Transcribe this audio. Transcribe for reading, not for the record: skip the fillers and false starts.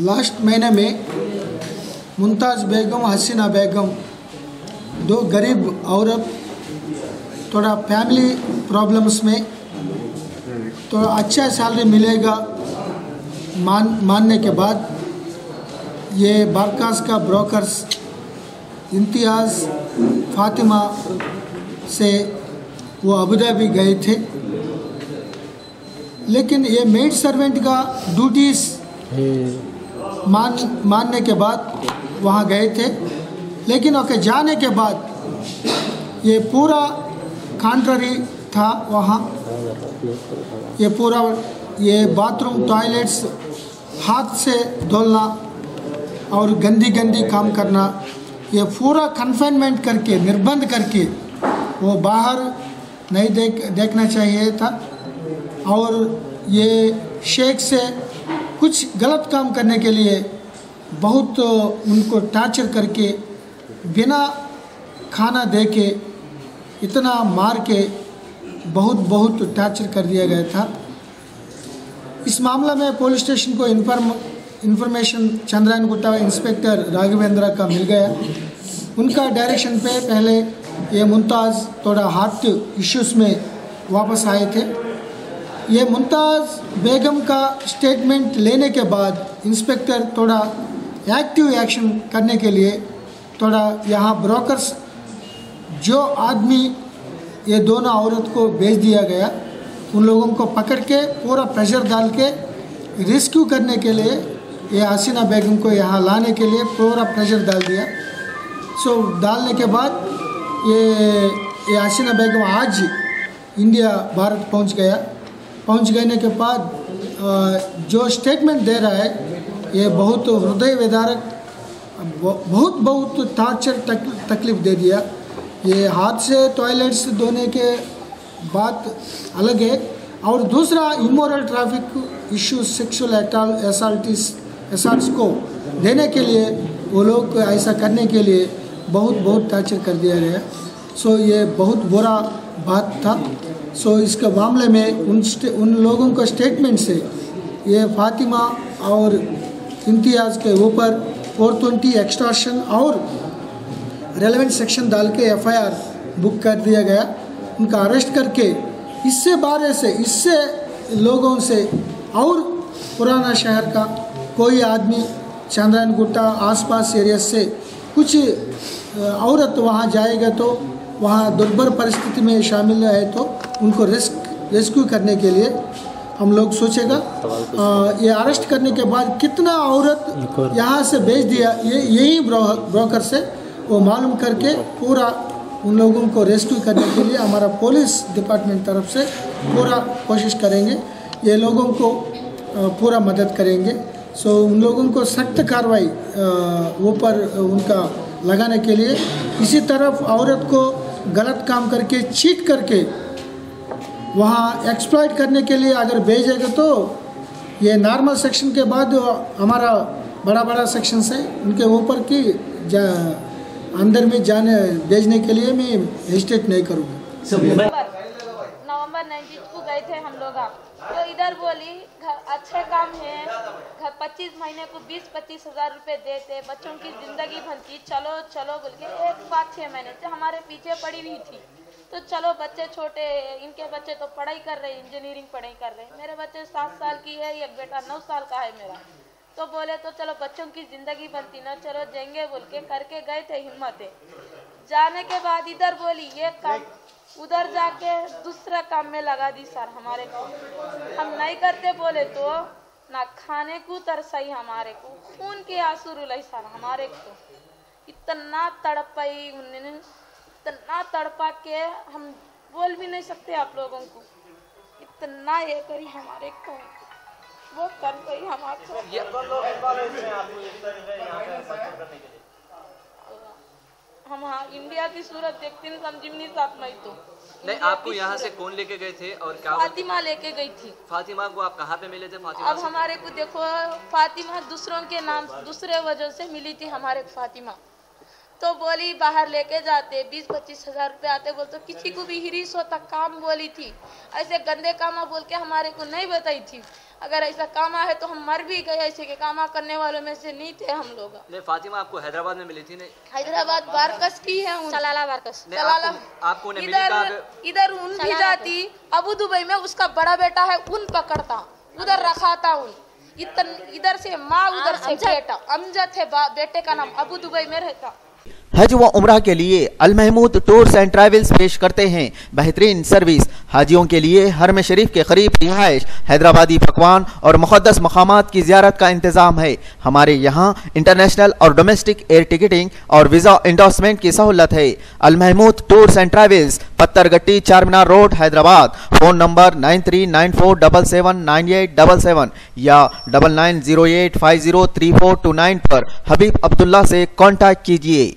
Last महीने में मुमताज़ बेगम, हसीना बेगम, दो गरीब औरत थोड़ा फैमिली प्रॉब्लम्स में तो अच्छा सैलरी मिलेगा मानने के बाद ये बारकास का ब्रोकर्स इम्तियाज़ फातिमा से वो अबू धाबी गए थे, लेकिन ये मेड सर्वेंट का ड्यूटीज़ मानने के बाद वहाँ गए थे, लेकिन ओके जाने के बाद ये पूरा कॉन्ट्ररी था। वहाँ ये पूरा ये बाथरूम टॉयलेट्स हाथ से धोना और गंदी गंदी काम करना, ये पूरा कन्फाइनमेंट करके निर्बंध करके वो बाहर नहीं देखना चाहिए था। और ये शेख से कुछ गलत काम करने के लिए बहुत उनको टॉर्चर करके बिना खाना दे के इतना मार के बहुत टॉर्चर कर दिया गया था। इस मामला में पुलिस स्टेशन को इन्फॉर्मेशन चंद्रायनगुट्टा इंस्पेक्टर राघवेंद्र का मिल गया। उनका डायरेक्शन पे पहले ये मुमताज़ थोड़ा हार्ट इश्यूज़ में वापस आए थे। ये मुमताज़ बेगम का स्टेटमेंट लेने के बाद इंस्पेक्टर थोड़ा एक्टिव एक्शन करने के लिए थोड़ा यहाँ ब्रोकर्स जो आदमी ये दोनों औरत को भेज दिया गया, उन लोगों को पकड़ के पूरा प्रेशर डाल के रेस्क्यू करने के लिए ये हसीना बेगम को यहाँ लाने के लिए पूरा प्रेशर डाल दिया। डालने के बाद ये हसीना बेगम आज इंडिया भारत पहुँच गया। पहुँच गए के बाद जो स्टेटमेंट दे रहा है ये बहुत हृदय विदारक, बहुत टॉर्चर तकलीफ दे दिया। ये हाथ से टॉयलेट्स धोने के बात अलग है, और दूसरा इमोरल ट्रैफिक इश्यूज, सेक्सुअल असल्ट्स को देने के लिए वो लोग ऐसा करने के लिए बहुत टॉर्चर कर दिया गया। ये बहुत बुरा बात था। इसके मामले में उन लोगों का स्टेटमेंट से ये फातिमा और इम्तियाज़ के ऊपर 420 एक्सटॉर्शन और रेलेवेंट सेक्शन डाल के FIR बुक कर दिया गया। उनका अरेस्ट करके इससे लोगों से और पुराना शहर का कोई आदमी चंद्रायनगुट्टा आसपास एरिया से कुछ औरत वहाँ जाएगा तो वहाँ दुर्भर परिस्थिति में शामिल है तो उनको रेस्क्यू करने के लिए हम लोग सोचेगा। ये अरेस्ट करने के बाद कितना औरत यहाँ से भेज दिया, यही ब्रोकर से वो मालूम करके पूरा उन लोगों को रेस्क्यू करने के लिए हमारा पुलिस डिपार्टमेंट तरफ से पूरा कोशिश करेंगे। ये लोगों को पूरा मदद करेंगे। उन लोगों को सख्त कार्रवाई ऊपर उनका लगाने के लिए, इसी तरफ औरत को गलत काम करके चीट करके वहाँ एक्सप्लॉइट करने के लिए अगर भेजेगा तो ये नॉर्मल सेक्शन के बाद हमारा बड़ा सेक्शन से उनके ऊपर की अंदर में जाने भेजने के लिए मैं हेजिटेट नहीं करूँगा। नवंबर 19 को गए थे हम लोग, तो इधर बोली अच्छे काम है, घर 25 महीने को 20-25 हज़ार रुपये देते, बच्चों की ज़िंदगी बनती, चलो बोल के 1 बात 6 महीने से हमारे पीछे पड़ी हुई थी। तो चलो बच्चे छोटे, इनके बच्चे तो पढ़ाई कर रहे, इंजीनियरिंग पढ़ाई कर रहे, मेरे बच्चे 7 साल की है, एक बेटा 9 साल का है मेरा। तो बोले तो चलो बच्चों की ज़िंदगी बनती ना, चलो जाएंगे बोल के करके गए थे हिम्मत है। जाने के बाद इधर बोली ये काम, उधर जाके दूसरा काम में लगा दी सर हमारे को। हम नहीं करते बोले तो ना खाने को तरसाई, हमारे को खून के आंसू रुलाई सर हमारे को। इतना तड़पाई उन्होंने, इतना तड़पा के हम बोल भी नहीं सकते आप लोगों को। इतना ये करी हमारे को, वो कर गई हमारे। हम इंडिया की सूरत देखते नहीं, समझी नहीं साथ में तो नहीं। आपको यहाँ से कौन लेके गए थे और क्या? फातिमा लेके गई थी। फातिमा को आप कहाँ पे मिले थे? फातिमा अब हमारे को देखो, फातिमा दूसरों के नाम दूसरे वजह से मिली थी हमारे फातिमा। तो बोली बाहर लेके जाते 20-25 हजार रुपए आते, बोलते किसी को भी हिरिस होता काम बोली थी, ऐसे गंदे कामा बोल के हमारे को नहीं बताई थी। अगर ऐसा कामा है तो हम मर भी गए, ऐसे के कामा करने वालों में से नहीं थे हम लोग। नहीं फातिमा आपको हैदराबाद में मिली थी? नहीं, हैदराबाद बारकस की है, सलाला बारकस। आपको नहीं मिली? इधर उन भी जाती, अबू दुबई में उसका बड़ा बेटा है, उन पकड़ता, उधर रखा था उन, इधर से माँ उधर से बेटा, अमजद है बेटे का नाम, अबू दुबई में रहता। हज व उम्रा के लिए अल महमूद टूर्स एंड ट्रैवल्स पेश करते हैं बेहतरीन सर्विस। हाजियों के लिए हरम शरीफ के करीब रिहाइश, हैदराबादी पकवान और मुक़द्दस मकामात की ज़ियारत का इंतज़ाम है। हमारे यहाँ इंटरनेशनल और डोमेस्टिक एयर टिकटिंग और वीज़ा इंडोर्समेंट की सहूलत है। Al Mahmood tours and travels, Pathargatti, Charminar road, Hyderabad. Phone number 9394779877 या 9908503429 पर हबीब अब्दुल्ला से कॉन्टैक्ट कीजिए।